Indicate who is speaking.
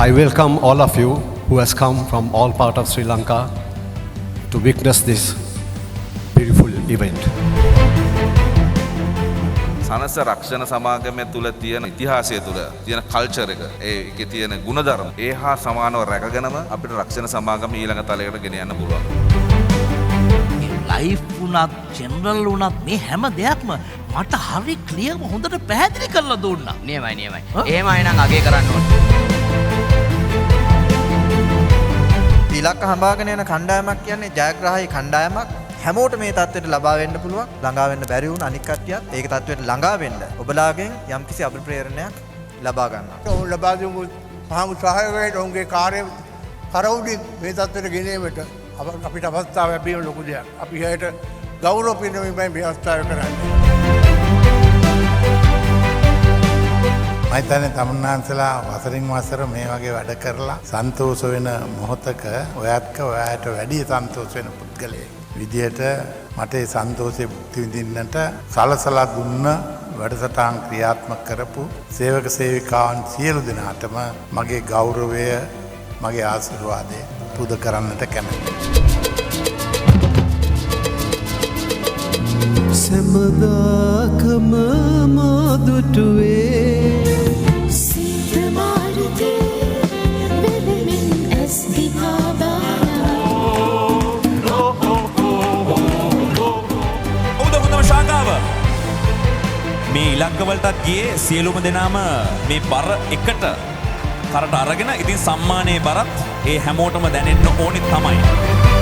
Speaker 1: I welcome all of you who has come from all part of Sri Lanka to witness this beautiful event.
Speaker 2: සනස රක්ෂණ සමාගමය තුළ තියෙන ඉතිහාසය තුළ තියෙන culture එක ඒකේ තියෙන ගුණධර්ම ඒ හා සමානව රැකගෙනම අපිට රක්ෂණ සමාගම ඊළඟ තලයකට ගෙන යන්න පුළුවන්.
Speaker 3: ලයිෆ් වුණත් ජෙනරල් වුණත් මේ හැම දෙයක්ම මට හරි ක්ලියර්ව හොඳට පැහැදිලි කරලා දුන්නා.
Speaker 4: නියමයි. එහෙමයි නම් අගය කරන්න ඕනේ.
Speaker 5: ඉලක්ක හඹාගෙන යන කණ්ඩායමක් කියන්නේ ජයග්‍රාහී කණ්ඩායමක්. හැමෝට මේ තත්ත්වයට ලබා වෙන්න පුළුවන්. ළඟා වෙන්න බැරි වුණ අනික් කට්ටියත් ඒක තත්ත්වයට ළඟා වෙන්න ඔබලාගෙන් යම්කිසි අභිප්‍රේරණයක් ලබා ගන්නවා.
Speaker 6: ඔවුන් ලබා දුන්නු පහම සහයෝගයට ඔවුන්ගේ කාර්ය කරවුඩි මේ තත්ත්වයට ගෙනීමට අපිට අවස්ථාව ලැබීම ලොකු දෙයක්. අපි ඒකට ගෞරව පිනවීමයි මේ අවස්ථාව කරන්නේ.
Speaker 7: මම හිතන්නේ තමුන්නාන්සලා වසරින් වසර මේ වගේ වැඩ කරලා සන්තෝෂ වෙන මොහොතක ඔයාට වැඩි සන්තෝෂ වෙන පුද්ගලයෙක් විදියට මට ඒ සන්තෝෂය භුක්ති විඳින්නට සලසලා දුන්න වැඩසටහන් ක්‍රියාත්මක කරපු සේවක සේවිකාවන් සියලු දෙනාටම මගේ ගෞරවය මගේ ආශිර්වාදය පුද කරන්නට කැමැතියි.
Speaker 8: සමදාකම මාදුටුවේ
Speaker 9: මේ ඉලක්කවලටත් ගියේ සියලුම දෙනාම මේ බර එකට කරට අරගෙන ඉතින් සම්මානයේ බරත් ඒ හැමෝටම දැනෙන්න ඕනි තමයි.